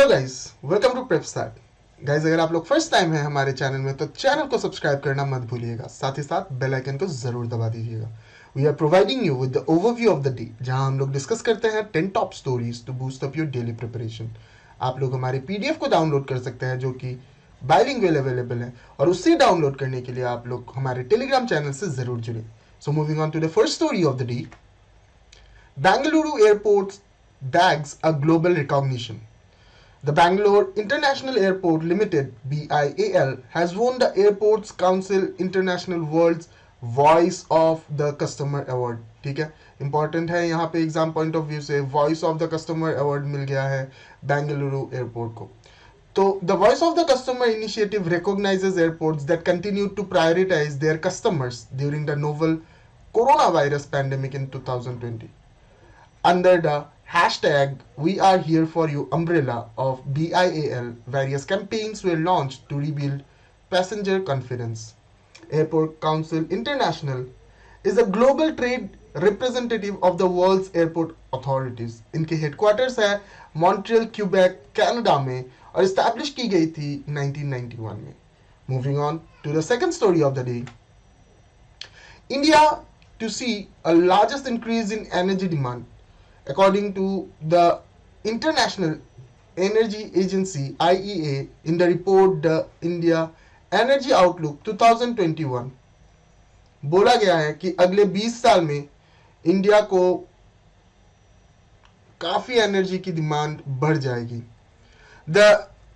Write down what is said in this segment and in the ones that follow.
Hello guys, welcome to Prepstart. Guys, अगर आप लोग फर्स्ट टाइम हैं हमारे चैनल में तो चैनल को सब्सक्राइब करना मत भूलिएगा, साथ ही साथ बेल आइकन को जरूर दबा दीजिएगा। We are providing you with the overview of the day, जहां हम लोग डिस्कस करते हैं 10 top stories to boost up your daily preparation. आप लोग हमारे पीडीएफ को डाउनलोड कर सकते हैं, जो कि बाइलिंगुअल अवेलेबल है, और उससे डाउनलोड करने के लिए आप लोग हमारे टेलीग्राम चैनल से जरूर जुड़े। So moving on to the first story of the day. Bangalore Airport's bags a global recognition. The Bangalore International Airport Limited (BIAL) has won the Airports Council International World's Voice of the Customer Award. ठीक है, important है यहाँ पे exam point of view से, voice of the customer award मिल गया है Bengaluru airport को। तो the voice of the customer initiative recognizes airports that continue to prioritize their customers during the novel coronavirus pandemic in 2020. Under the hashtag We Are Here For You umbrella of BIAL, various campaigns were launched to rebuild passenger confidence. Airport Council International is a global trade representative of the world's airport authorities. इनके headquarters है Montreal, Quebec, Canada में, और establish की गई थी 1991 में। Moving on to the second story of the day. India to see a largest increase in energy demand. According to the International Energy Agency (IEA), in the report The India Energy Outlook 2021, बोला गया है कि अगले 20 साल में India को काफी energy की डिमांड बढ़ जाएगी। The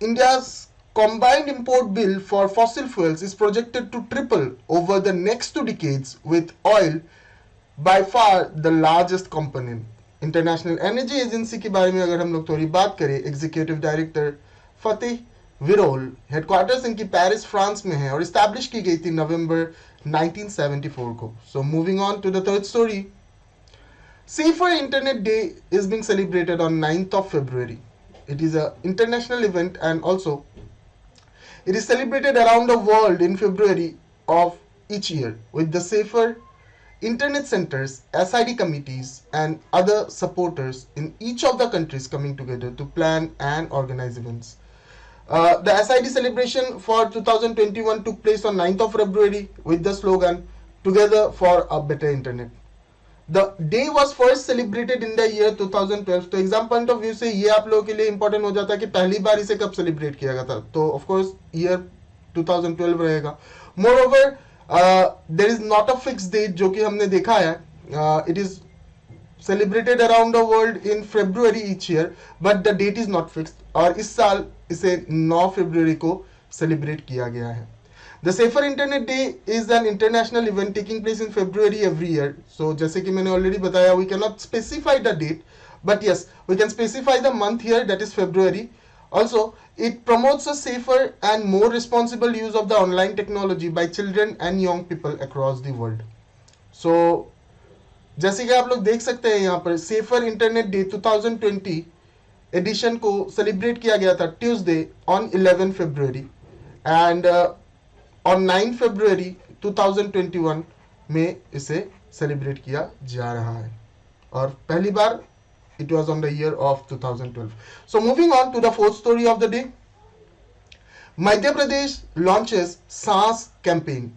India's combined import bill for fossil fuels is projected to triple over the next 2 decades, with oil by far the largest component. International energy agency के बारे में अगर हम लोग थोड़ी बात करें, एग्जीक्यूटिव डायरेक्टर फतेह विरोल, हेडक्वार्टर्स इनकी पेरिस फ्रांस में है और इस्टेब्लिश की गई थी नवंबर 1974 को। So moving on to the third story. Safer internet day is being celebrated on 9th of February. It is an international event and also it is celebrated around the world in February of each year, with the Safer Internet centers, SID committees, and other supporters in each of the countries coming together to plan and organize events. The SID celebration for 2021 took place on 9th of February with the slogan "Together for a Better Internet." The day was first celebrated in the year 2012. तो exam point of view से ये आप लोगों के लिए important हो जाता है कि पहली बार इसे कब सेलिब्रेट किया गया था। तो ऑफ कोर्स ईयर 2012 रहेगा। More over there is not a fixed date, जो कि हमने देखा है। It is celebrated around the world in February each year, but the date is not fixed. और इस साल इसे 9 फरवरी को सेलिब्रेट किया गया है। The Safer Internet Day is an international event taking place in February every year. So जैसे कि मैंने ऑलरेडी बताया, we cannot specify the date, but yes, we can specify the month here, that is February. Also, it promotes a safer and more responsible use of the online technology by children and young people across the world. So, जैसे कि आप लोग देख सकते हैं यहाँ पर safer internet day 2020 addition को सेलिब्रेट किया गया था Tuesday on 11 February and on 9 फरवरी 2021 में इसे सेलिब्रेट किया जा रहा है, और पहली बार it was on the year of 2012. So moving on to the fourth story of the day. Madhya Pradesh launches SaaS campaign.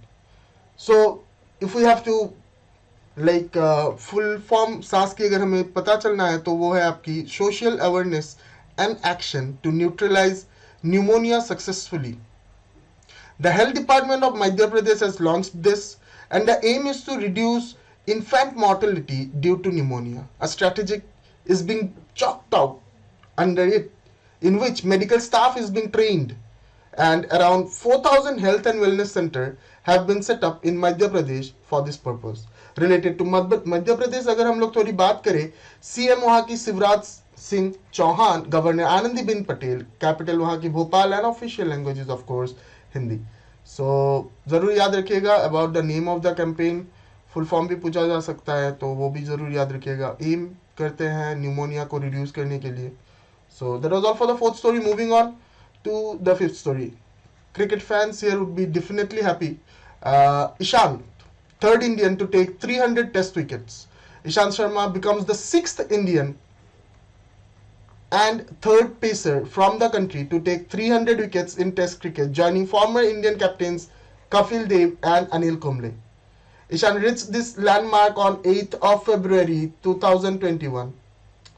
So if we have to like full form SaaS की अगर हमें पता चलना है तो वो है आपकी social awareness and action to neutralize pneumonia successfully. The Health Department of Madhya Pradesh has launched this, and the aim is to reduce infant mortality due to pneumonia. A strategic is being chalked out under it, in which medical staff is being trained, and around 4,000 health and wellness centers have been set up in Madhya Pradesh for this purpose. Related to Madhya Pradesh अगर हम लोग थोड़ी बात करें, CM वहाँ की Shivraj Singh Chouhan, governor Anandiben Patel, capital वहाँ की Bhopal, and official languages of course Hindi. So जरूर याद रखिएगा about the name of the campaign, full form भी पूछा जा सकता है तो वो भी जरूर याद रखिएगा। एम करते हैं न्यूमोनिया को रिड्यूस करने के लिए। So that was all for the fourth story. Moving on to the fifth story. Cricket fans here would be definitely happy. Ishant, third Indian to take 300 test wickets. Ishant Sharma becomes the 6th Indian and third pacer from the country to take 300 wickets in Test cricket, joining former Indian captains Kapil Dev and Anil Kumble. Ishan reached this landmark on 8th of February 2021.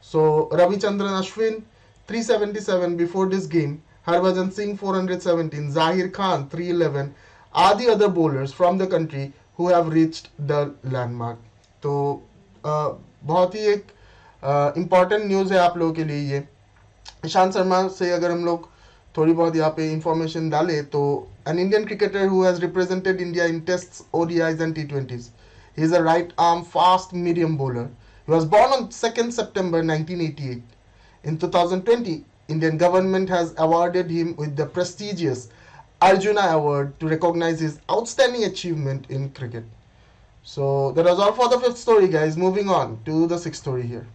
So Ravichandran Ashwin 377 before this game, Harbhajan Singh 417, Zahir Khan 311 are the other bowlers from the country who have reached the landmark. तो बहुत ही एक important news है आप लोगों के लिए ये. ईशांत शर्मा से अगर हम लोग थोड़ी बहुत यहाँ पे इंफॉर्मेशन डालें तो an Indian cricketer who has represented India in tests, ODIs and T20s. He is a right arm fast medium bowler. He was born on 2nd September 1988. In 2020, Indian government has awarded him with the prestigious Arjuna Award to recognize his outstanding achievement in cricket. So that was all for the fifth story, guys. Moving on to the sixth story here.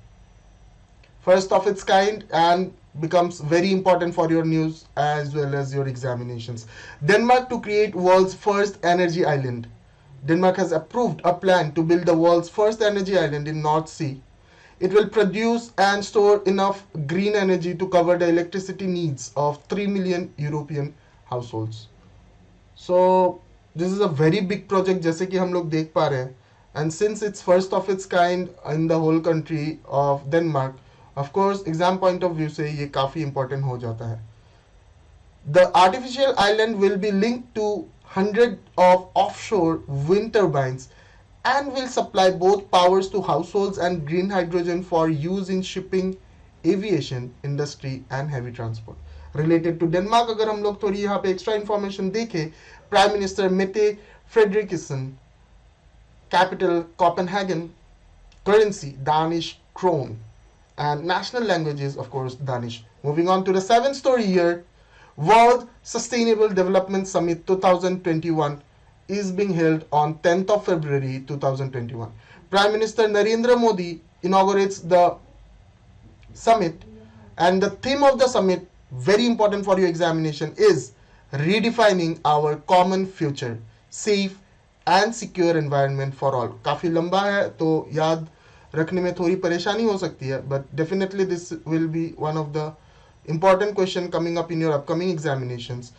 First of its kind and becomes very important for your news as well as your examinations. Denmark to create world's first energy island. Denmark has approved a plan to build the world's first energy island in North Sea. It will produce and store enough green energy to cover the electricity needs of 3 million European households. So this is a very big project जैसे कि हम लोग देख पा रहे हैं. And since it's first of its kind in the whole country of Denmark, of course exam point of view से ये काफ़ी important हो जाता है. The artificial island will be linked to 100 of offshore wind turbines and will supply both powers to households and green hydrogen for use in shipping, aviation, industry and heavy transport. Related to Denmark, अगर हम लोग थोड़ी यहाँ पे extra information देखें, Prime Minister Mette Frederiksen, capital Copenhagen, currency Danish krone, and national languages of course Danish. Moving on to the seventh story here, World Sustainable Development Summit 2021 is being held on 10th of February 2021. Prime Minister Narendra Modi inaugurates the summit, and the theme of the summit, very important for your examination, is redefining our common future, safe and secure environment for all. काफ़ी लंबा है तो याद रखने में थोड़ी परेशानी हो सकती है, but definitely this will be one of the important question coming up in your upcoming examinations.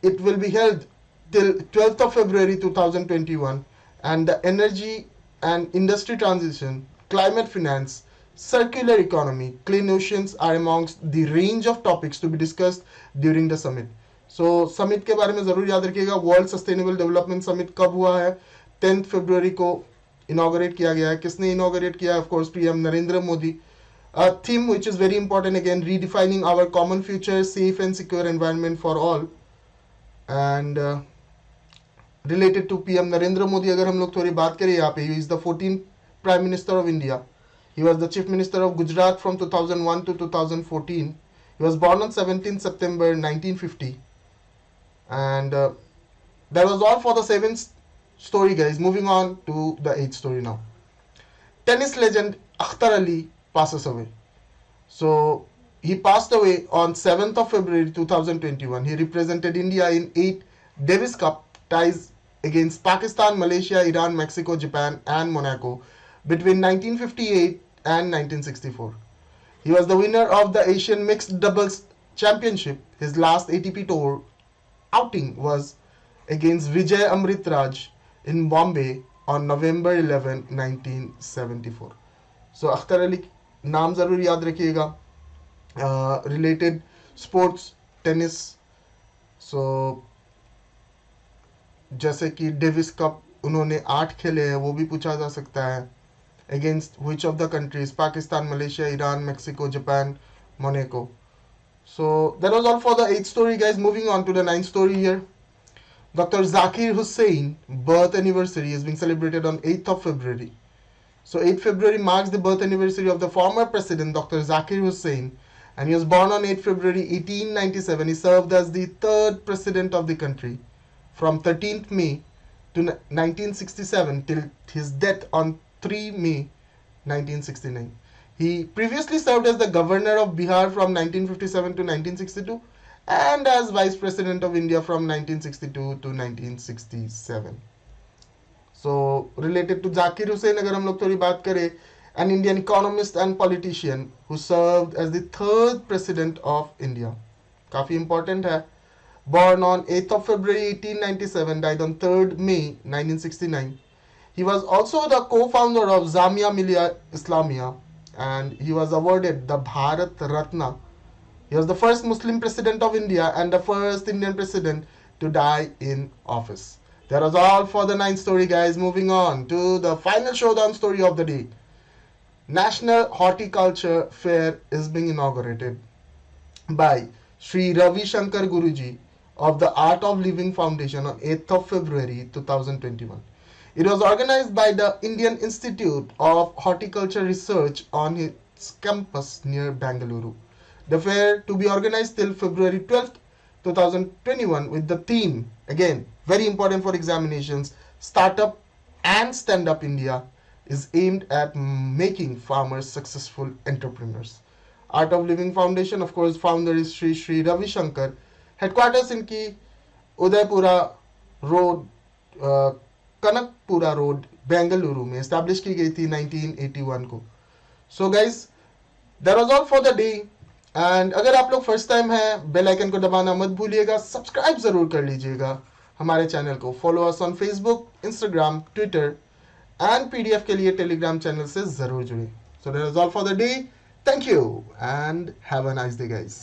It will be held till 12th of February 2021, and the energy and industry transition, climate finance, circular economy, clean oceans are amongst the range of topics to be discussed during the summit. So summit के बारे में ज़रूर याद रखिएगा. World sustainable development summit कब हुआ है? 10th फरवरी को इनॉग्रेट किया गया है. किसने इनॉग्रेट किया है? Of course PM Narendra Modi. A theme which is very important again, redefining our common future, safe and secure environment for all. And related to PM Narendra Modi, अगर हम लोग थोड़ी बात करें यहाँ पे, he is the 14th Prime Minister of India. He was the Chief Minister of Gujarat from 2001 to 2014. He was born on 17th September 1950. And that was all for the seventh story, guys. Moving on to the eighth story now. Tennis legend Akhtar Ali passes away. So he passed away on 7th of February 2021. He represented India in 8 Davis Cup ties against Pakistan, Malaysia, Iran, Mexico, Japan and Monaco between 1958 and 1964. He was the winner of the Asian Mixed Doubles Championship. His last ATP Tour outing was against Vijay Amritraj in Bombay on November 11, 1974. So Akhtar Ali नाम ज़रूर याद रखिएगा. Related sports tennis, सो जैसे कि Davis cup उन्होंने 8 खेले हैं, वो भी पूछा जा सकता है. Against which of the countries? Pakistan, Malaysia, Iran, Mexico, Japan, Monaco. So that was all for the 8th story, guys. Moving on to the 9th story here. Dr. Zakir Hussain birth anniversary is being celebrated on 8th of February. So 8th February marks the birth anniversary of the former president Dr. Zakir Hussain, and he was born on 8th February 1897. He served as the 3rd president of the country from 13th May to 1967 till his death on 3 May 1969. He previously served as the governor of Bihar from 1957 to 1962 and as vice president of India from 1962 to 1967. So related to Zakir Hussain अगर हम लोग थोड़ी बात करें, an Indian economist and politician who served as the third president of India. काफी important है. Born on 8th of February 1897, died on 3rd May 1969. He was also the co-founder of Jamia Millia Islamia, and he was awarded the Bharat Ratna. He was the first Muslim president of India and the first Indian president to die in office. That was all for the 9th story, guys. Moving on to the final showdown story of the day. National Horticulture Fair is being inaugurated by Sri Ravi Shankar Guruji of the Art of Living Foundation on 8th of February 2021. It was organized by the Indian Institute of Horticulture Research on its campus near Bengaluru. The fair to be organized till February 12th, 2021 with the theme, again, very important for examinations, Startup and Stand Up India, is aimed at making farmers successful entrepreneurs. Art of Living Foundation, of course, founder is Sri Ravi Shankar. Headquarters इनकी Udaipura road, Kanakapura road, Bengaluru में establish की गई थी 1981 को. So guys, that was all for the day. And अगर आप लोग first time हैं, बेल आइकन को दबाना मत भूलिएगा, सब्सक्राइब जरूर कर लीजिएगा हमारे चैनल को. Follow us on Facebook, Instagram, Twitter and PDF के लिए टेलीग्राम चैनल से जरूर जुड़े. सो that was all for the day. Thank you and have a nice day, guys.